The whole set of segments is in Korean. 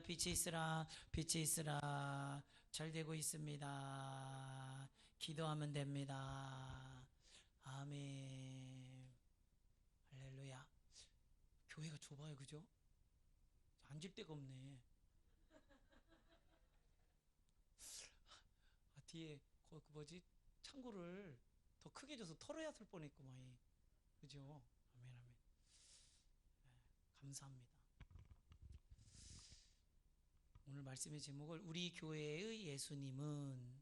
빛이 있으라, 빛이 있으라. 잘 되고 있습니다. 기도하면 됩니다. 아멘. 할렐루야. 교회가 좁아요, 그죠? 앉을 데가 없네. 뒤에 그 뭐지? 창고를 더 크게 줘서 털어야 할 뻔했구만. 그죠? 아멘, 아멘. 감사합니다. 오늘 말씀의 제목을 우리 교회의 예수님은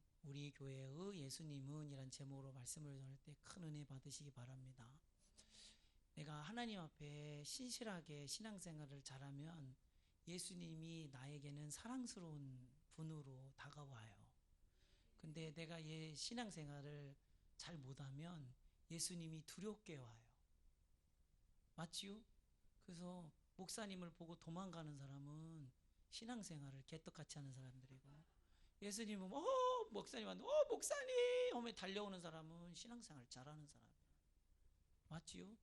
이란 제목으로 말씀을 전할 때 큰 은혜 받으시기 바랍니다. 내가 하나님 앞에 신실하게 신앙생활을 잘하면 예수님이 나에게는 사랑스러운 분으로 다가와요. 근데 내가 신앙생활을 잘 못하면 예수님이 두렵게 와요. 맞지요? 그래서 목사님을 보고 도망가는 사람은 신앙생활을 개떡같이 하는 사람들이고, 예수님은 목사님한테 목사님 하면 달려오는 사람은 신앙생활 잘하는 사람이에요. 맞지요?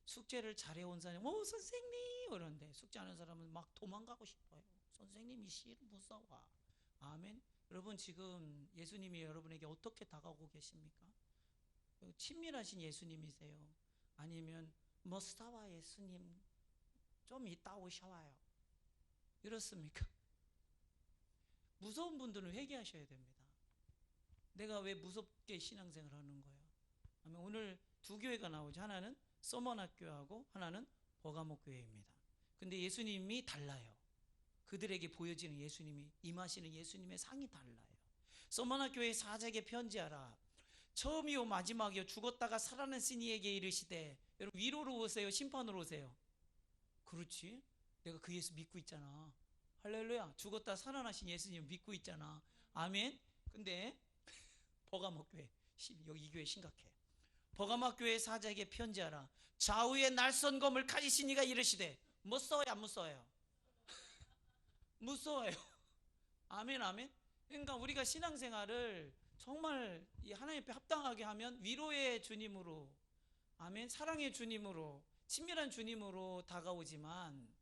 숙제를 잘해온 사람이 선생님 그러는데, 숙제하는 사람은 막 도망가고 싶어요. 선생님이 싫어, 무서워. 아멘. 여러분, 지금 예수님이 여러분에게 어떻게 다가오고 계십니까? 친밀하신 예수님이세요? 아니면 머스타와 예수님 좀 이따 오셔와요, 이렇습니까? 무서운 분들은 회개하셔야 됩니다. 내가 왜 무섭게 신앙생활을 하는 거예요? 오늘 두 교회가 나오죠. 하나는 서머학교하고 하나는 버가목교회입니다. 근데 예수님이 달라요. 그들에게 보여지는 예수님이, 임하시는 예수님의 상이 달라요. 서머학교회 사자에게 편지하라. 처음이요 마지막이요 죽었다가 살아난 이에게 이르시되. 여러분, 위로로 오세요, 심판으로 오세요? 그렇지, 내가 그 예수 믿고 있잖아. 할렐루야. 죽었다 살아나신 예수님 믿고 있잖아. 아멘. 근데 버가목교회, 여기 이 교회 심각해. 버가목교회 사자에게 편지하라. 좌우에 날선 검을 가지신 이가 이르시되. 무서워요, 안 무서워요? 무서워요. 아멘, 아멘. 그러니까 우리가 신앙생활을 정말 하나님 앞에 합당하게 하면 위로의 주님으로, 아멘, 사랑의 주님으로, 친밀한 주님으로 다가오지만,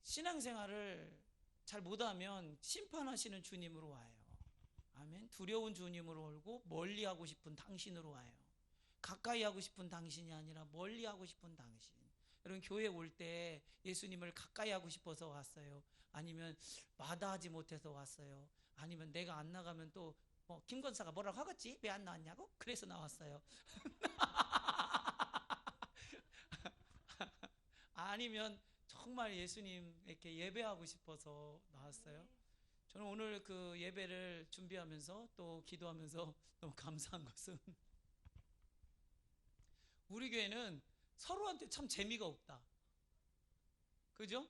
신앙생활을 잘 못하면 심판하시는 주님으로 와요. 아멘. 두려운 주님으로 오고 멀리하고 싶은 당신으로 와요. 가까이 하고 싶은 당신이 아니라 멀리하고 싶은 당신. 여러분, 교회 올 때 예수님을 가까이 하고 싶어서 왔어요? 아니면 마다하지 못해서 왔어요? 아니면 내가 안 나가면 또 김 권사가 뭐라고 하겠지? 왜 안 나왔냐고? 그래서 나왔어요. 아니면 정말 예수님에게 예배하고 싶어서 나왔어요? 저는 오늘 그 예배를 준비하면서 또 기도하면서 너무 감사한 것은, 우리 교회는 서로한테 참 재미가 없다. 그죠?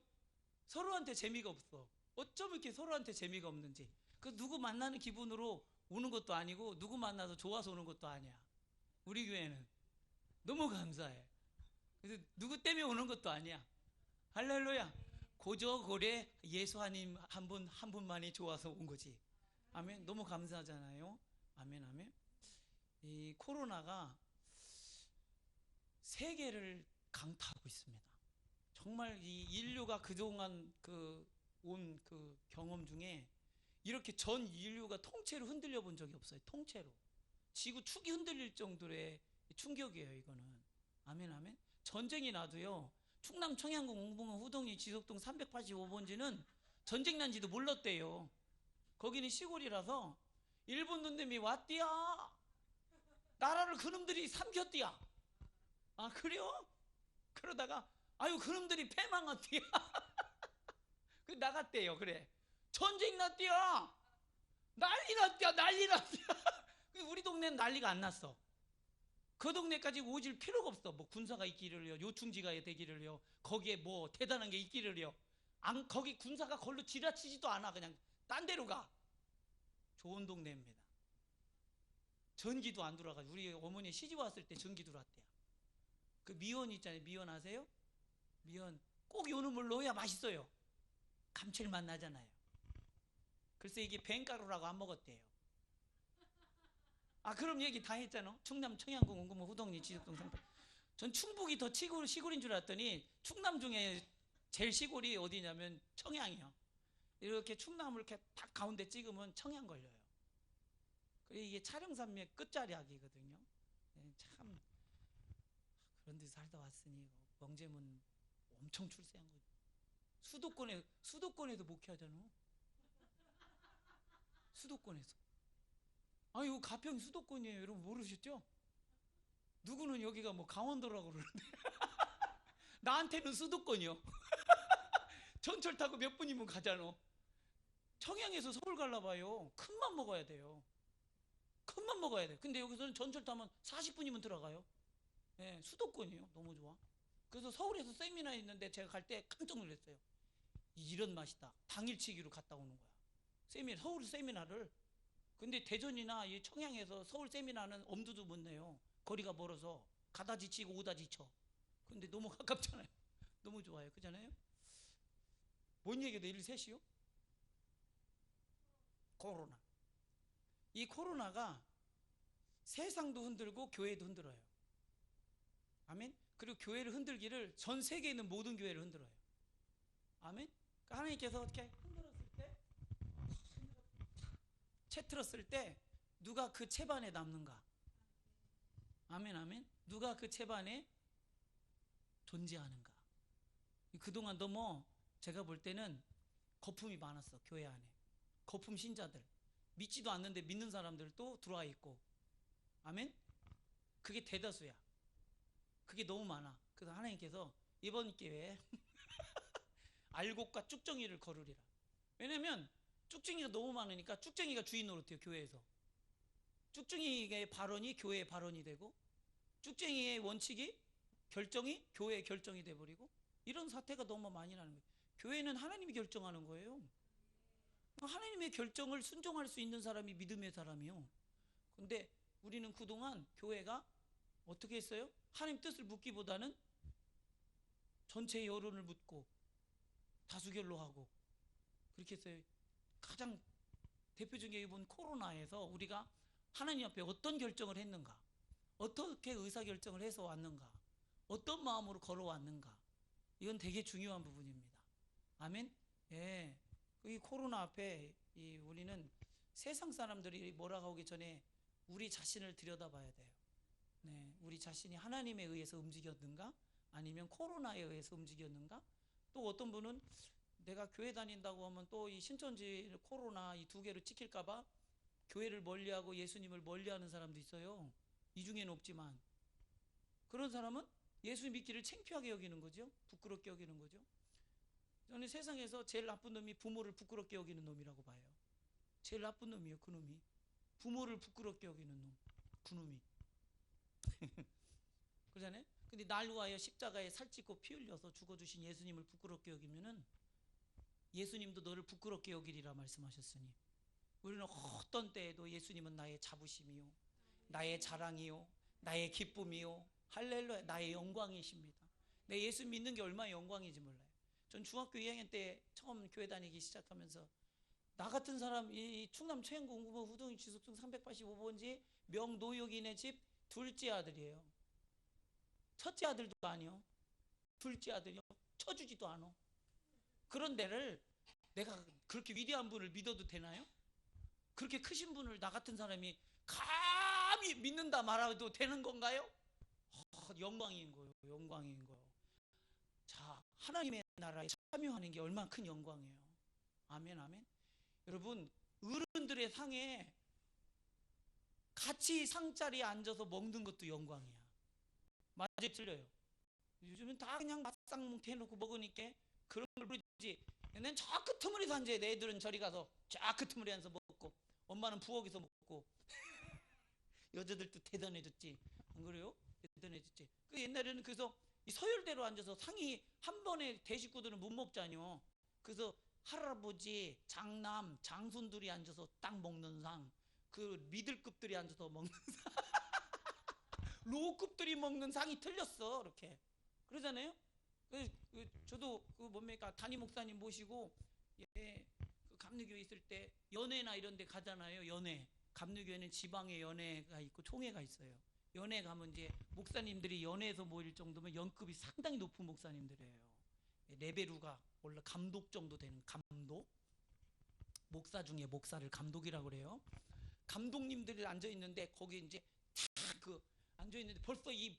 서로한테 재미가 없어. 어쩜 이렇게 서로한테 재미가 없는지. 누구 만나는 기분으로 오는 것도 아니고, 누구 만나서 좋아서 오는 것도 아니야. 우리 교회는 너무 감사해. 그래서 누구 때문에 오는 것도 아니야. 할렐루야. 고저고래 예수 한 분만이 좋아서 온 거지. 아멘. 너무 감사하잖아요. 아멘, 아멘. 이 코로나가 세계를 강타하고 있습니다. 정말 이 인류가 그동안 온 경험 중에 이렇게 전 인류가 통째로 흔들려 본 적이 없어요. 통째로. 지구 축이 흔들릴 정도의 충격이에요, 이거는. 아멘, 아멘. 전쟁이 나도요, 충남 청양군 웅봉은 후동리 지속동 385번지는 전쟁 난지도 몰랐대요. 거기는 시골이라서 일본 놈들이 왔디야. 나라를 그놈들이 삼켰디야. 아, 그래요? 그러다가 아유, 그놈들이 패망한디야. 그 나갔대요. 그래, 전쟁 났디야. 난리 났디야, 난리 났디야. 우리 동네는 난리가 안 났어. 그 동네까지 오질 필요가 없어. 뭐 군사가 있기를요, 요충지가 되기를요, 거기에 뭐 대단한 게 있기를요. 거기 군사가 걸로 지나치지도 않아. 그냥 딴 데로 가. 좋은 동네입니다. 전기도 안 들어와가지고, 우리 어머니 시집 왔을 때 전기 들어왔대요. 그 미원 있잖아요. 미원 아세요? 미원 꼭 요 놈을 넣어야 맛있어요. 감칠맛 나잖아요. 글쎄 이게 뱅가루라고 안 먹었대요. 아, 그럼 얘기 다 했잖아. 충남 청양군 웅금호 후동리 지속동 상파. 전 충북이 더 시골인 줄 알았더니 충남 중에 제일 시골이 어디냐면 청양이요. 이렇게 충남을 이렇게 딱 가운데 찍으면 청양 걸려요. 그리고 이게 촬영산맥 끝자락이거든요. 네, 참 그런 데 살다 왔으니 명재문 엄청 출세한 거죠. 수도권에도 목회하잖아. 수도권에서. 아, 이거 가평 수도권이에요. 여러분 모르셨죠? 누구는 여기가 뭐 강원도라고 그러는데 나한테는 수도권이요. 전철 타고 몇 분이면 가잖아. 청양에서 서울 갈라 봐요. 큰맘 먹어야 돼요. 큰맘 먹어야 돼. 근데 여기서는 전철 타면 40분이면 들어가요. 예, 수도권이에요. 너무 좋아. 그래서 서울에서 세미나 있는데 제가 갈 때 깜짝 놀랐어요. 이런 맛이다. 당일치기로 갔다 오는 거야. 서울 세미나를. 근데 대전이나 이 청양에서 서울 세미나는 엄두도 못 내요. 거리가 멀어서 가다 지치고 오다 지쳐. 근데 너무 가깝잖아요. 너무 좋아요. 그잖아요? 뭔 얘기도 1, 3시요? 코로나. 이 코로나가 세상도 흔들고 교회도 흔들어요. 아멘? 그리고 교회를 흔들기를 전 세계에 있는 모든 교회를 흔들어요. 아멘? 그러니까 하나님께서 어떻게 흔들었을 때, 채 틀었을 때 누가 그 채반에 남는가? 아멘, 아멘. 누가 그 채반에 존재하는가? 그동안 너무 제가 볼 때는 거품이 많았어. 교회 안에 거품 신자들, 믿지도 않는데 믿는 사람들도 들어와 있고. 아멘. 그게 대다수야. 그게 너무 많아. 그래서 하나님께서 이번 기회에 알곡과 쭉정이를 거르리라. 왜냐면 쭉정이가 너무 많으니까 쭉정이가 주인 노릇해요. 교회에서 쭉정이의 발언이 교회의 발언이 되고, 쭉정이의 원칙이 결정이 교회의 결정이 돼버리고, 이런 사태가 너무 많이 나는 거예요. 교회는 하나님이 결정하는 거예요. 하나님의 결정을 순종할 수 있는 사람이 믿음의 사람이요. 근데 우리는 그동안 교회가 어떻게 했어요? 하나님 뜻을 묻기보다는 전체 여론을 묻고 다수결로 하고 그렇게 했어요. 가장 대표적인 이번 코로나에서 우리가 하나님 앞에 어떤 결정을 했는가, 어떻게 의사결정을 해서 왔는가, 어떤 마음으로 걸어왔는가, 이건 되게 중요한 부분입니다. 아멘. 예. 이 코로나 앞에 우리는 세상 사람들이 뭐라고 하기 전에 우리 자신을 들여다봐야 돼요. 네, 우리 자신이 하나님에 의해서 움직였는가, 아니면 코로나에 의해서 움직였는가. 또 어떤 분은 내가 교회 다닌다고 하면 또 이 신천지 코로나 이 두 개로 찍힐까봐 교회를 멀리하고 예수님을 멀리하는 사람도 있어요. 이 중에는 없지만 그런 사람은 예수 믿기를 창피하게 여기는 거죠. 부끄럽게 여기는 거죠. 저는 세상에서 제일 나쁜 놈이 부모를 부끄럽게 여기는 놈이라고 봐요. 제일 나쁜 놈이에요. 그 놈이 부모를 부끄럽게 여기는 놈, 그 놈이. 그러잖아요. 근데 날 위하여 십자가에 살찌고 피 흘려서 죽어주신 예수님을 부끄럽게 여기면은 예수님도 너를 부끄럽게 여기리라 말씀하셨으니, 우리는 어떤 때에도 예수님은 나의 자부심이요, 나의 자랑이요, 나의 기쁨이요, 할렐루야, 나의 영광이십니다. 내 예수 믿는 게 얼마나 영광인지 몰라요. 전 중학교 2학년 때 처음 교회 다니기 시작하면서 나 같은 사람, 이 충남 최양구 웅구면 후동이 지속동 385번지 명노역인의 집 둘째 아들이에요. 첫째 아들도 아니요. 둘째 아들이요. 쳐주지도 않아. 그런 데를 내가 그렇게 위대한 분을 믿어도 되나요? 그렇게 크신 분을 나 같은 사람이 감히 믿는다 말아도 되는 건가요? 영광인 거예요. 영광인 거예요. 자, 하나님의 나라에 참여하는 게 얼마나 큰 영광이에요. 아멘, 아멘. 여러분, 어른들의 상에 같이 상자리에 앉아서 먹는 것도 영광이야. 맞아요, 틀려요? 요즘은 다 그냥 맛상 대놓고 먹으니까 그런 걸 부르지. 얘는 저 끄트머리에서 앉아야 돼. 애들은 저리 가서 저 끄트머리에 앉아서 먹고, 엄마는 부엌에서 먹고. 여자들도 대단해졌지. 안 그래요? 대단해졌지. 그 옛날에는 그래서 이 서열대로 앉아서 상이 한 번에 대식구들은 못 먹잖요. 그래서 할아버지, 장남, 장손들이 앉아서 딱 먹는 상, 그 미들급들이 앉아서 먹는 상, 로우급들이 먹는 상이 틀렸어. 이렇게 그러잖아요. 저도 그 뭡니까 담임 목사님 모시고 그 감리교회 있을 때 연회나 이런 데 가잖아요. 연회, 감리교회는 지방에 연회가 있고 총회가 있어요. 연회 가면 이제 목사님들이 연회에서 모일 정도면 연급이 상당히 높은 목사님들이에요. 레베루가 원래 감독 정도 되는 감독. 목사 중에 목사를 감독이라고 그래요. 감독님들이 앉아 있는데 거기 이제 그 앉아 있는데 벌써 이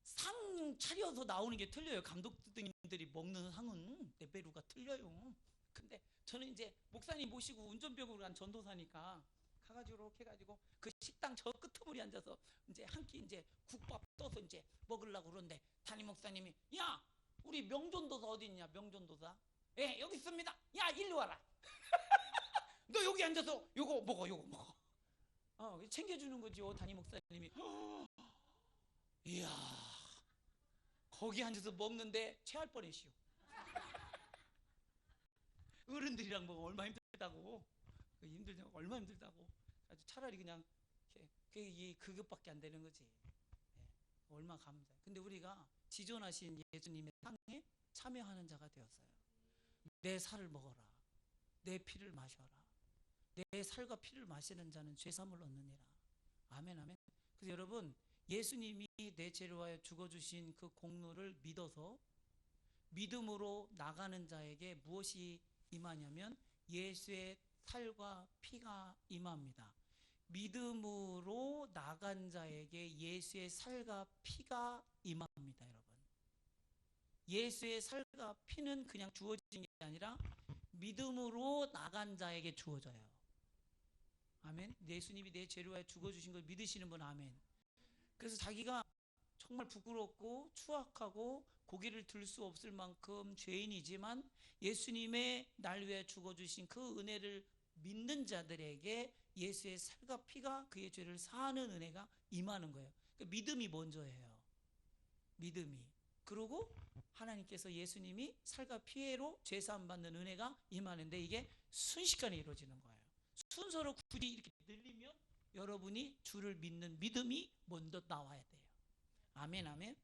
상 차려서 나오는 게 틀려요. 감독님들이 먹는 상은 레베루가 틀려요. 근데 저는 이제 목사님 모시고 운전병으로 간 전도사니까 가가지고 이렇게 해가지고 그 식당 저 끄트머리 앉아서 이제 한 끼 이제 국밥 떠서 이제 먹으려고 그러는데 담임 목사님이 야 우리 명전도사 어디 있냐 명전도사 예 여기 있습니다. 야 일로 와라. 너 여기 앉아서 요거 먹어 요거 먹어. 챙겨주는 거죠 담임 목사님이. 이야 거기 앉아서 먹는데 체할 뻔했시오. 어른들이랑 먹으면 얼마나 힘들다고. 힘들다고 얼마나 힘들다고. 아주 차라리 그냥 그것밖에 안 되는 거지. 얼마나 감사해. 근데 우리가 지존하신 예수님의 상에 참여하는 자가 되었어요. 내 살을 먹어라. 내 피를 마셔라. 내 살과 피를 마시는 자는 죄사함을 얻느니라. 아멘 아멘. 그래서 여러분 예수님이 내 죄를 위하여 죽어주신 그 공로를 믿어서 믿음으로 나가는 자에게 무엇이 임하냐면 예수의 살과 피가 임합니다. 믿음으로 나간 자에게 예수의 살과 피가 임합니다. 여러분 예수의 살과 피는 그냥 주어진 게 아니라 믿음으로 나간 자에게 주어져요. 아멘. 예수님이 내 죄를 위하여 죽어주신 걸 믿으시는 분 아멘. 그래서 자기가 정말 부끄럽고 추악하고 고개를 들 수 없을 만큼 죄인이지만 예수님의 날 위해 죽어주신 그 은혜를 믿는 자들에게 예수의 살과 피가 그의 죄를 사하는 은혜가 임하는 거예요. 그러니까 믿음이 먼저예요. 믿음이. 그리고 하나님께서 예수님이 살과 피로 죄사함 받는 은혜가 임하는데 이게 순식간에 이루어지는 거예요. 순서로 굳이 이렇게 늘리면 여러분이 주를 믿는 믿음이 먼저 나와야 돼요. 아멘 아멘.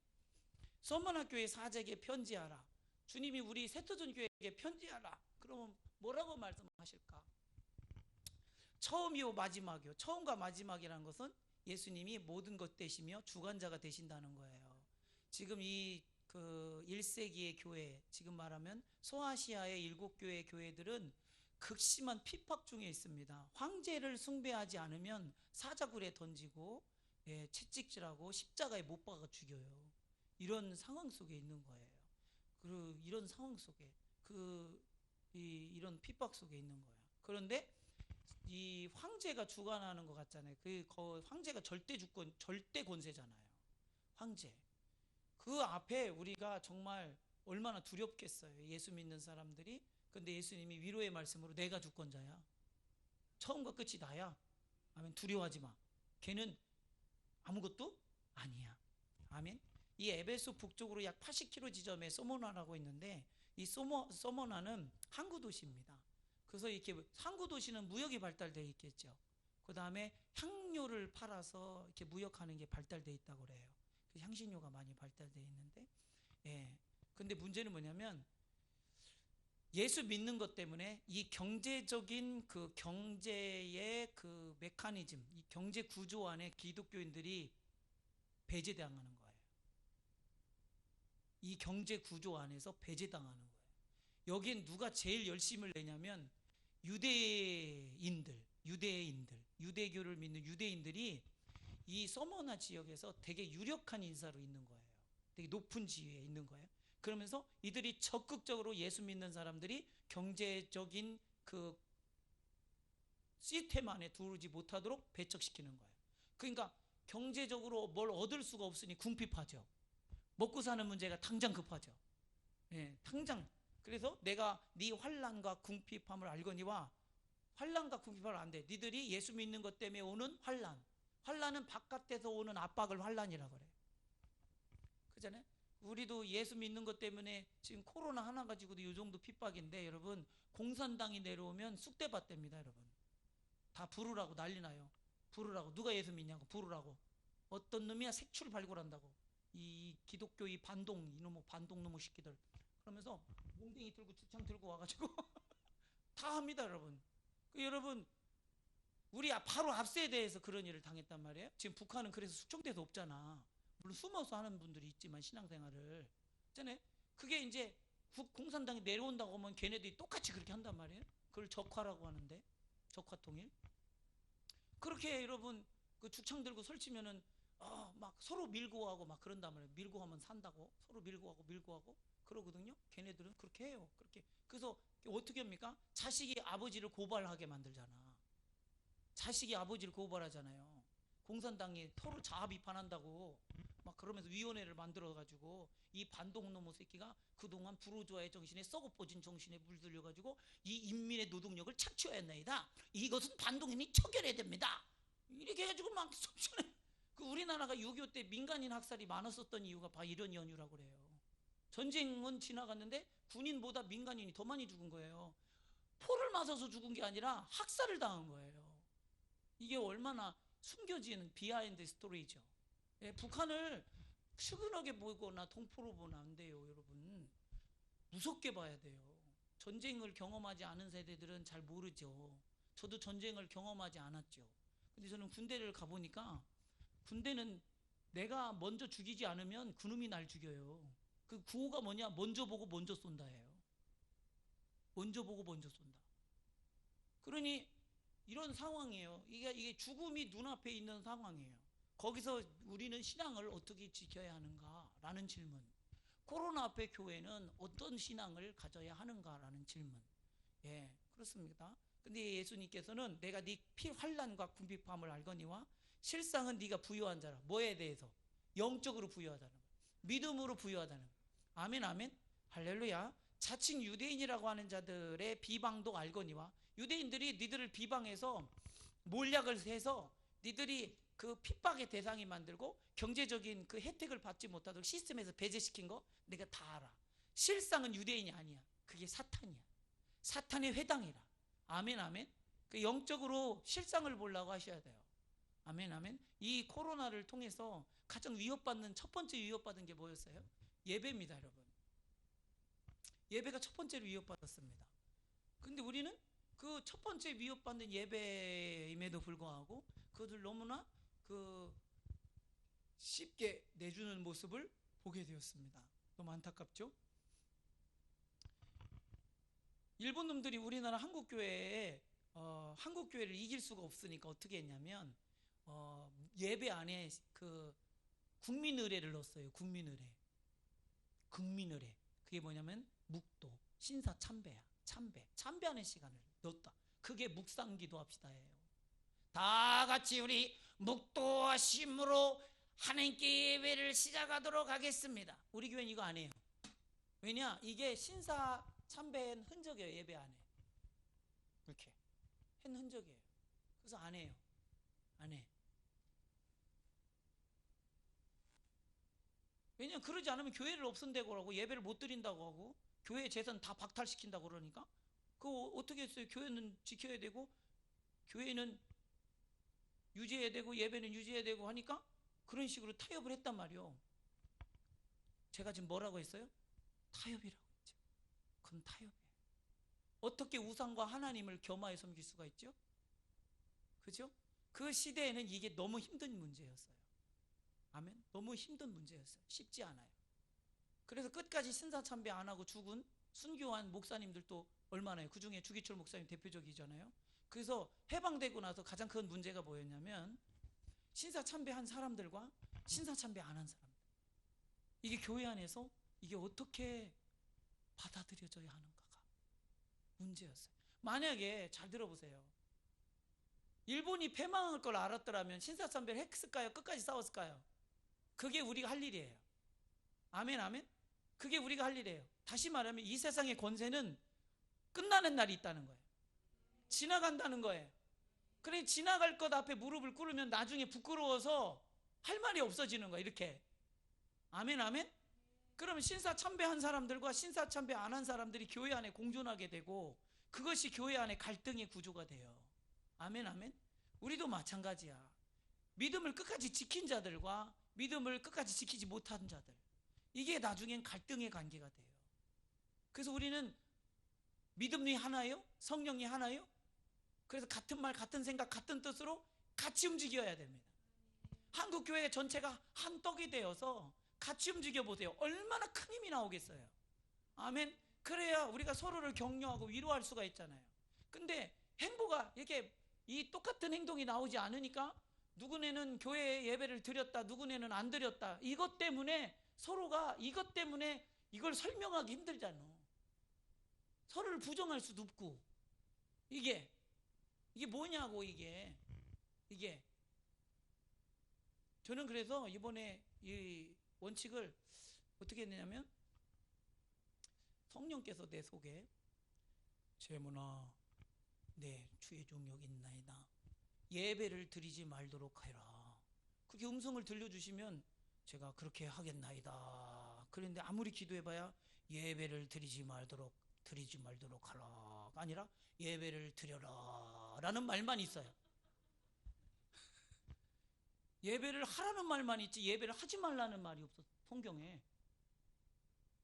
서머나 교회 사제에게 편지하라. 주님이 우리 세터전 교회에게 편지하라. 그러면 뭐라고 말씀하실까? 처음이요 마지막이요. 처음과 마지막이라는 것은 예수님이 모든 것 되시며 주관자가 되신다는 거예요. 지금 이 1세기의 교회, 지금 말하면 소아시아의 7교회 교회들은 극심한 핍박 중에 있습니다. 황제를 숭배하지 않으면 사자굴에 던지고 채찍질하고 십자가에 못 박아 죽여요. 이런 상황 속에 있는 거예요. 이런 상황 속에 이런 핍박 속에 있는 거예요. 그런데 이 황제가 주관하는 것 같잖아요. 황제가 절대 주권, 절대 권세잖아요. 황제. 그 앞에 우리가 정말 얼마나 두렵겠어요. 예수 믿는 사람들이. 근데 예수님이 위로의 말씀으로 내가 주권자야. 처음과 끝이 나야. 아멘. 두려워하지 마. 걔는 아무것도 아니야. 아멘. 이 에베소 북쪽으로 약 80km 지점에 서머나라고 있는데 이 서머나는 항구 도시입니다. 그래서 이렇게 항구 도시는 무역이 발달되어 있겠죠. 그 다음에 향료를 팔아서 이렇게 무역하는 게 발달되어 있다고 그래요. 향신료가 많이 발달되어 있는데, 근데 문제는 뭐냐면 예수 믿는 것 때문에 이 경제적인 그 경제의 그 메커니즘, 이 경제 구조 안에 기독교인들이 배제당하는 거예요. 이 경제 구조 안에서 배제당하는 거예요. 여긴 누가 제일 열심을 내냐면 유대인들, 유대교를 믿는 유대인들이 이 서머나 지역에서 되게 유력한 인사로 있는 거예요. 되게 높은 지위에 있는 거예요. 그러면서 이들이 적극적으로 예수 믿는 사람들이 경제적인 그 시스템 안에 들어오지 못하도록 배척시키는 거예요. 그러니까 경제적으로 뭘 얻을 수가 없으니 궁핍하죠. 먹고 사는 문제가 당장 급하죠. 당장. 그래서 내가 네 환난과 궁핍함을 알거니와 환난과 궁핍함을 안 돼. 니들이 예수 믿는 것 때문에 오는 환난은 바깥에서 오는 압박을 환난이라고 그래요. 그잖아요. 우리도 예수 믿는 것 때문에 지금 코로나 하나 가지고도 이 정도 핍박인데 여러분 공산당이 내려오면 쑥대밭됩니다. 여러분 다 부르라고 난리 나요. 부르라고. 누가 예수 믿냐고 부르라고. 어떤 놈이야 색출 발굴한다고. 이 기독교 이 이놈의 반동 시키들 그러면서 몽댕이 들고 주창 들고 와가지고 다 합니다. 여러분 우리 바로 앞 세대에서 그런 일을 당했단 말이에요. 지금 북한은 그래서 숙청돼서 없잖아. 물론 숨어서 하는 분들이 있지만 신앙생활을 있잖아요. 그게 이제 공산당이 내려온다고 하면 걔네들이 똑같이 그렇게 한단 말이에요. 그걸 적화라고 하는데, 적화통일. 그렇게 여러분 그 죽창 들고 설치면은 막 서로 밀고 하고 막 그런단 말이에요. 밀고 하면 산다고, 서로 밀고 하고 그러거든요. 걔네들은 그렇게 해요. 그렇게. 그래서 어떻게 합니까? 자식이 아버지를 고발하게 만들잖아. 자식이 아버지를 고발하잖아요. 공산당이 서로 자아 비판한다고 막 그러면서 위원회를 만들어가지고 이 반동놈의 새끼가 그동안 부르주아의 정신에 썩어퍼진 정신에 물들여가지고 이 인민의 노동력을 착취하였나이다. 이것은 반동인이 처결해야 됩니다. 이렇게 해가지고 막 속전에 그 우리나라가 6.25 때 민간인 학살이 많았었던 이유가 바로 이런 연유라고 그래요. 전쟁은 지나갔는데 군인보다 민간인이 더 많이 죽은 거예요. 포를 맞아서 죽은 게 아니라 학살을 당한 거예요. 이게 얼마나 숨겨진 비하인드 스토리죠. 예, 북한을 측은하게 보거나 동포로 보면 안 돼요, 여러분. 무섭게 봐야 돼요. 전쟁을 경험하지 않은 세대들은 잘 모르죠. 저도 전쟁을 경험하지 않았죠. 근데 저는 군대를 가보니까 군대는 내가 먼저 죽이지 않으면 그놈이 날 죽여요. 그 구호가 뭐냐? 먼저 보고 먼저 쏜다예요. 먼저 보고 먼저 쏜다. 그러니 이런 상황이에요. 이게 죽음이 눈앞에 있는 상황이에요. 거기서 우리는 신앙을 어떻게 지켜야 하는가라는 질문. 코로나 앞에 교회는 어떤 신앙을 가져야 하는가라는 질문. 예, 그렇습니다. 근데 예수님께서는 내가 네 피 환난과 궁핍함을 알거니와 실상은 네가 부유한 자라. 뭐에 대해서? 영적으로 부유하다는 거. 믿음으로 부유하다는 거. 아멘, 아멘. 할렐루야. 자칭 유대인이라고 하는 자들의 비방도 알거니와 유대인들이 니들을 비방해서 몰약을 해서 니들이 그 핍박의 대상이 만들고 경제적인 그 혜택을 받지 못하도록 시스템에서 배제시킨 거 내가 다 알아. 실상은 유대인이 아니야. 그게 사탄이야. 사탄의 회당이라. 아멘, 아멘. 그 영적으로 실상을 보려고 하셔야 돼요. 아멘, 아멘. 이 코로나를 통해서 가장 위협받는 첫 번째 위협받은 게 뭐였어요? 예배입니다, 여러분. 예배가 첫 번째로 위협받았습니다. 근데 우리는 그 첫 번째 위협받는 예배임에도 불구하고 그것을 너무나 그 쉽게 내주는 모습을 보게 되었습니다. 너무 안타깝죠? 일본 놈들이 우리나라 한국교회에 한국교회를 이길 수가 없으니까 어떻게 했냐면 예배 안에 그 국민의례를 넣었어요. 국민의례. 국민의례. 그게 뭐냐면 묵도, 신사 참배야. 참배하는 시간을 넣었다. 그게 묵상기도 합시다예요. 다 같이 우리 묵도하심으로 하나님께 예배를 시작하도록 하겠습니다. 우리 교회는 이거 안 해요. 왜냐? 이게 신사 참배한 흔적이에요. 예배 안에 이렇게 한 흔적이에요. 그래서 안 해요. 안 해. 왜냐면 그러지 않으면 교회를 없앤다고 하고 예배를 못 드린다고 하고 교회 재산 다 박탈시킨다고 그러니까 그거 어떻게 했어요? 교회는 지켜야 되고 교회는 유지해야 되고 예배는 유지해야 되고 하니까 그런 식으로 타협을 했단 말이요. 제가 지금 뭐라고 했어요? 타협이라고 했죠. 그건 타협이에요. 어떻게 우상과 하나님을 겸하여 섬길 수가 있죠? 그죠? 그 시대에는 이게 너무 힘든 문제였어요. 아멘. 너무 힘든 문제였어요. 쉽지 않아요. 그래서 끝까지 신사참배 안 하고 죽은 순교한 목사님들도 얼마나요? 그 중에 주기철 목사님 대표적이잖아요. 그래서 해방되고 나서 가장 큰 문제가 뭐였냐면 신사참배한 사람들과 신사참배 안 한 사람들. 이게 교회 안에서 이게 어떻게 받아들여져야 하는가가 문제였어요. 만약에 잘 들어보세요. 일본이 패망할 걸 알았더라면 신사참배를 했을까요? 끝까지 싸웠을까요? 그게 우리가 할 일이에요. 아멘, 아멘. 그게 우리가 할 일이에요. 다시 말하면 이 세상의 권세는 끝나는 날이 있다는 거예요. 지나간다는 거예요. 그래 지나갈 것 앞에 무릎을 꿇으면 나중에 부끄러워서 할 말이 없어지는 거예요. 이렇게. 아멘, 아멘. 그러면 신사참배한 사람들과 신사참배 안 한 사람들이 교회 안에 공존하게 되고 그것이 교회 안에 갈등의 구조가 돼요. 아멘, 아멘. 우리도 마찬가지야. 믿음을 끝까지 지킨 자들과 믿음을 끝까지 지키지 못한 자들, 이게 나중엔 갈등의 관계가 돼요. 그래서 우리는 믿음이 하나요? 성령이 하나요? 그래서 같은 말, 같은 생각, 같은 뜻으로 같이 움직여야 됩니다. 한국교회 전체가 한 떡이 되어서 같이 움직여 보세요. 얼마나 큰 힘이 나오겠어요. 아멘. 그래야 우리가 서로를 격려하고 위로할 수가 있잖아요. 근데 행보가 이렇게 이 똑같은 행동이 나오지 않으니까 누구네는 교회에 예배를 드렸다, 누구네는 안 드렸다. 이것 때문에 서로가 이것 때문에 이걸 설명하기 힘들잖아. 서로를 부정할 수도 없고. 이게 뭐냐고 이게. 저는 그래서 이번에 이 원칙을 어떻게 했냐면 성령께서 내 속에 제문아 내 주의 종 여기 있나이다. 예배를 드리지 말도록 해라. 그게 음성을 들려주시면 제가 그렇게 하겠나이다. 그런데 아무리 기도해봐야 예배를 드리지 말도록 하라. 아니라 예배를 드려라 라는 말만 있어요. 예배를 하라는 말만 있지 예배를 하지 말라는 말이 없어. 성경에.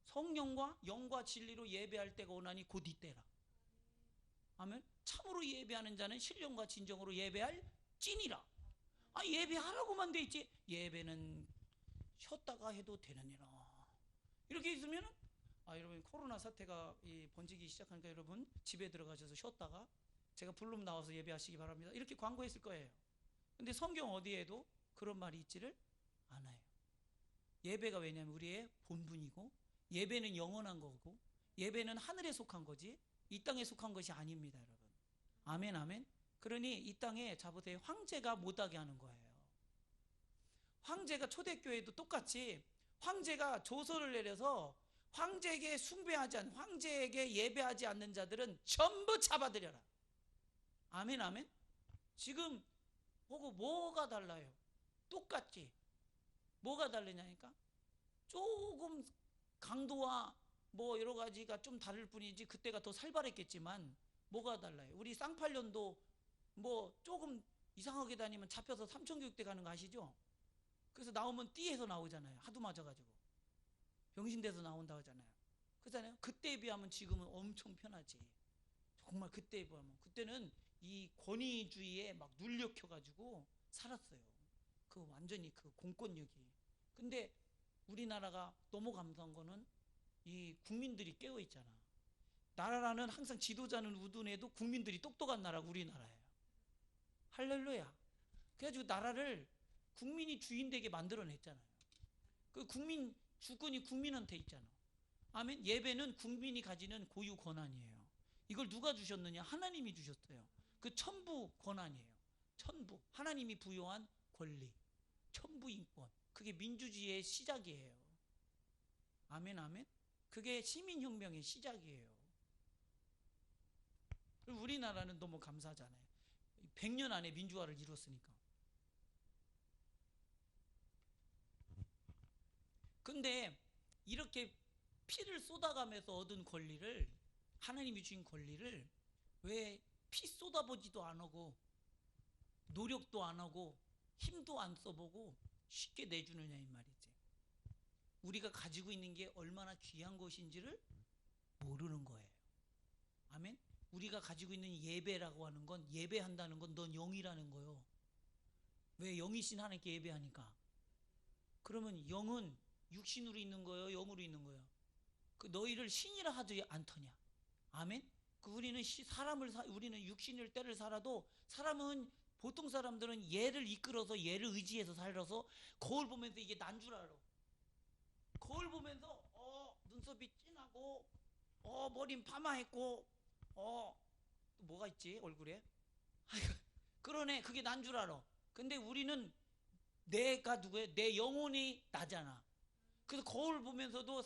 성령과 영과 진리로 예배할 때가 오나니 곧 이때라. 아멘. 참으로 예배하는 자는 신령과 진정으로 예배할 찐이라. 예배하라고만 돼 있지 예배는 쉬었다가 해도 되느니라. 이렇게 있으면 여러분 코로나 사태가 번지기 시작하니까 여러분 집에 들어가셔서 쉬었다가 제가 부르면 나와서 예배하시기 바랍니다. 이렇게 광고했을 거예요. 근데 성경 어디에도 그런 말이 있지를 않아요. 예배가 왜냐하면 우리의 본분이고 예배는 영원한 거고 예배는 하늘에 속한 거지 이 땅에 속한 것이 아닙니다, 여러분. 아멘, 아멘. 그러니 이 땅에 자보세요. 황제가 못하게 하는 거예요. 황제가 초대교회도 똑같이 황제가 조서를 내려서 황제에게 숭배하지 않는 황제에게 예배하지 않는 자들은 전부 잡아들여라. 아멘, 아멘. 지금 보고 뭐가 달라요? 똑같지. 뭐가 다르냐니까? 조금 강도와 뭐 여러 가지가 좀 다를 뿐이지 그때가 더 살벌했겠지만 뭐가 달라요? 우리 쌍팔년도 뭐 조금 이상하게 다니면 잡혀서 삼천교육대 가는 거 아시죠? 그래서 나오면 띠에서 나오잖아요. 하도 맞아가지고 병신돼서 나온다고 하잖아요. 그렇잖아요. 그때에 비하면 지금은 엄청 편하지. 정말 그때에 비하면 그때는 이 권위주의에 막 눌려켜가지고 살았어요. 그 완전히 그 공권력이. 근데 우리나라가 너무 감사한 거는 이 국민들이 깨어 있잖아. 나라라는 항상 지도자는 우둔해도 국민들이 똑똑한 나라가 우리나라예요. 할렐루야. 그래가지고 나라를 국민이 주인 되게 만들어냈잖아요. 그 국민 주권이 국민한테 있잖아. 아멘. 예배는 국민이 가지는 고유 권한이에요. 이걸 누가 주셨느냐? 하나님이 주셨어요. 그 천부 권한이에요. 천부. 하나님이 부여한 권리. 천부 인권. 그게 민주주의의 시작이에요. 아멘, 아멘. 그게 시민혁명의 시작이에요. 우리나라는 너무 감사하잖아요. 100년 안에 민주화를 이뤘으니까. 근데 이렇게 피를 쏟아가면서 얻은 권리를 하나님이 주신 권리를 왜 피 쏟아보지도 안 하고 노력도 안 하고 힘도 안 써보고 쉽게 내주느냐 이 말이지. 우리가 가지고 있는 게 얼마나 귀한 것인지를 모르는 거예요. 아멘. 우리가 가지고 있는 예배라고 하는 건 예배한다는 건 넌 영이라는 거요. 왜 영이신 하나님께 예배하니까. 그러면 영은 육신으로 있는 거예요, 영으로 있는 거예요. 그 너희를 신이라 하지 않더냐. 아멘. 그 우리는 우리는 육신을 때를 살아도 사람은 보통 사람들은 얘를 이끌어서 얘를 의지해서 살아서 거울 보면서 이게 난 줄 알아. 거울 보면서 눈썹이 진하고 머리는 파마했고 뭐가 있지 얼굴에? 그러네. 그게 난 줄 알아. 근데 우리는 내가 누구예요? 내 영혼이 나잖아. 그래서 거울 보면서도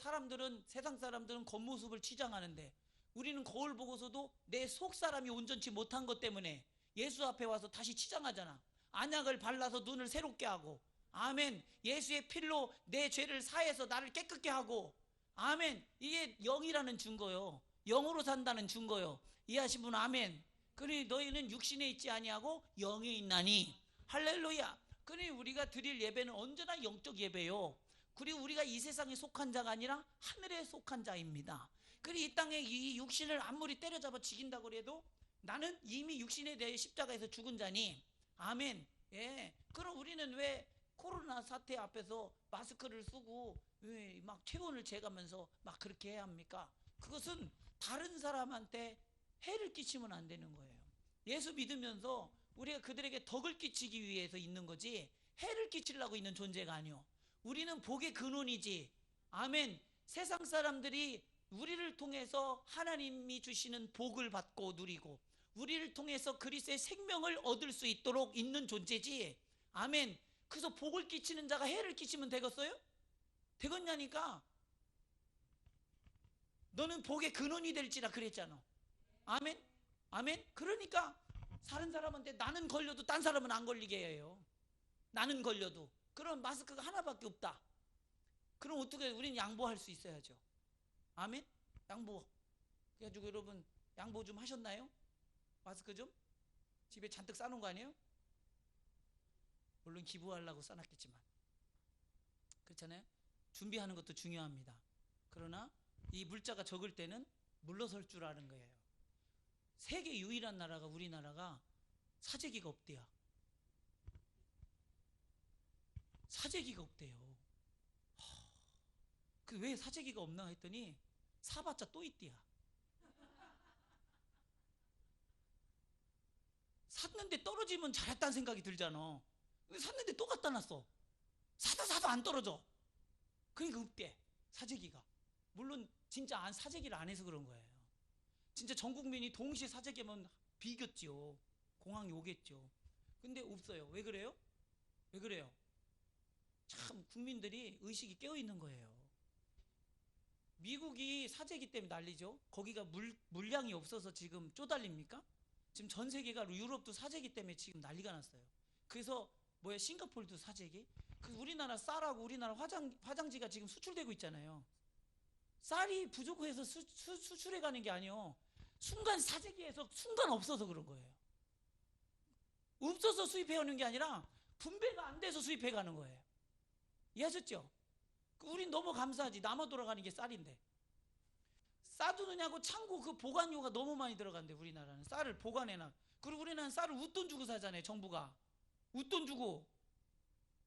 세상 사람들은 겉모습을 치장하는데 우리는 거울 보고서도 내 속 사람이 온전치 못한 것 때문에 예수 앞에 와서 다시 치장하잖아. 안약을 발라서 눈을 새롭게 하고, 아멘. 예수의 피로 내 죄를 사해서 나를 깨끗게 하고, 아멘. 이게 영이라는 증거요. 영으로 산다는 증거요. 이해하신 분은 아멘. 그러니 너희는 육신에 있지 아니하고 영에 있나니. 할렐루야. 그러니 우리가 드릴 예배는 언제나 영적 예배요. 그리고 우리가 이 세상에 속한 자가 아니라 하늘에 속한 자입니다. 그리고 이 땅에 이 육신을 아무리 때려잡아 죽인다고 해도 나는 이미 육신에 대해 십자가에서 죽은 자니. 아멘. 예. 그럼 우리는 왜 코로나 사태 앞에서 마스크를 쓰고 왜 막 체온을 재가면서 막 그렇게 해야 합니까? 그것은 다른 사람한테 해를 끼치면 안 되는 거예요. 예수 믿으면서 우리가 그들에게 덕을 끼치기 위해서 있는 거지 해를 끼치려고 있는 존재가 아니요. 우리는 복의 근원이지. 아멘. 세상 사람들이 우리를 통해서 하나님이 주시는 복을 받고 누리고 우리를 통해서 그리스도의 생명을 얻을 수 있도록 있는 존재지. 아멘. 그래서 복을 끼치는 자가 해를 끼치면 되겠어요? 되겠냐니까. 너는 복의 근원이 될지라 그랬잖아. 아멘. 아멘. 그러니까 다른 사람한테 나는 걸려도 딴 사람은 안 걸리게 해요. 나는 걸려도. 그럼 마스크가 하나밖에 없다. 그럼 어떻게 우리는 양보할 수 있어야죠. 아멘. 양보. 그래가지고 여러분 양보 좀 하셨나요? 마스크 좀? 집에 잔뜩 싸놓은 거 아니에요? 물론 기부하려고 싸놨겠지만 그렇잖아요. 준비하는 것도 중요합니다. 그러나 이 물자가 적을 때는 물러설 줄 아는 거예요. 세계 유일한 나라가 우리나라가 사재기가 없대요. 사재기가 없대요. 그 왜 사재기가 없나 했더니 사봤자 또 있대야. 샀는데 떨어지면 잘했다는 생각이 들잖아. 근데 샀는데 또 갖다 놨어. 사도 안 떨어져. 그러니까 없대 사재기가. 물론 진짜 사재기를 안 해서 그런 거예요. 진짜 전 국민이 동시에 사재기면 비겼죠. 공항이 오겠죠. 근데 없어요. 왜 그래요? 왜 그래요? 참 국민들이 의식이 깨어 있는 거예요. 미국이 사재기 때문에 난리죠. 거기가 물량이 없어서 지금 쪼달립니까? 지금 전 세계가 유럽도 사재기 때문에 지금 난리가 났어요. 그래서 싱가포르도 사재기? 그 우리나라 쌀하고 우리나라 화장지가 지금 수출되고 있잖아요. 쌀이 부족해서 수출해 가는 게 아니요. 순간 사재기에서 순간 없어서 그런 거예요. 없어서 수입해 오는 게 아니라 분배가 안 돼서 수입해 가는 거예요. 이해하셨죠? 우린 너무 감사하지. 남아 돌아가는 게 쌀인데. 싸두느냐고 창고 그 보관료가 너무 많이 들어간대. 우리나라는 쌀을 보관해놔. 그리고 우리나라는 쌀을 웃돈 주고 사잖아요. 정부가 웃돈 주고.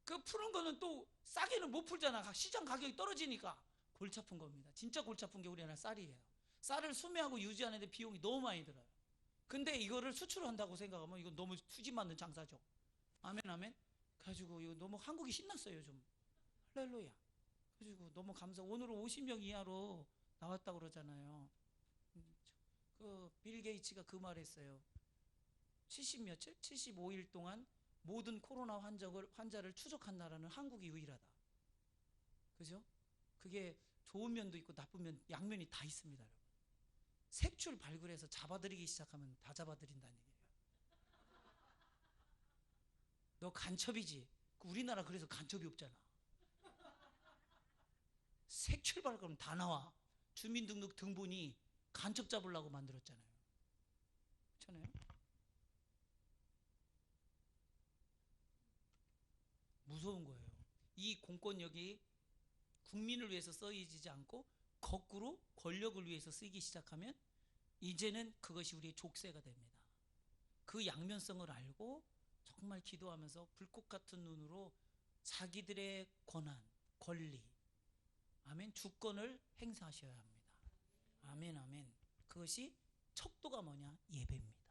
그 푸는 거는 또 싸게는 못 풀잖아. 시장 가격이 떨어지니까. 골치 아픈 겁니다. 진짜 골치 아픈 게 우리나라 쌀이에요. 쌀을 수매하고 유지하는데 비용이 너무 많이 들어요. 근데 이거를 수출한다고 생각하면 이건 너무 수지 맞는 장사죠. 아멘 아멘. 그래가지고 이거 너무 한국이 신났어요 요즘. 할렐루야. 그래가지고 너무 감사. 오늘은 50명 이하로 나왔다고 그러잖아요. 그 빌 게이츠가 그 말했어요. 70 며칠? 75일 동안 모든 코로나 환자를 추적한 나라는 한국이 유일하다. 그죠? 그게 좋은 면도 있고 나쁜 면, 양면이 다 있습니다. 여러분. 색출 발굴해서 잡아들이기 시작하면 다 잡아들인다는 얘기예요. 너 간첩이지? 우리나라 그래서 간첩이 없잖아. 색출 발굴하면 다 나와. 주민등록 등본이 간첩 잡으려고 만들었잖아요. 그렇잖아요? 무서운 거예요. 이 공권력이 국민을 위해서 쓰이지 않고 거꾸로 권력을 위해서 쓰이기 시작하면 이제는 그것이 우리의 족쇄가 됩니다. 그 양면성을 알고 정말 기도하면서 불꽃 같은 눈으로 자기들의 권한, 권리, 아멘, 주권을 행사하셔야 합니다. 아멘 아멘. 그것이 척도가 뭐냐? 예배입니다.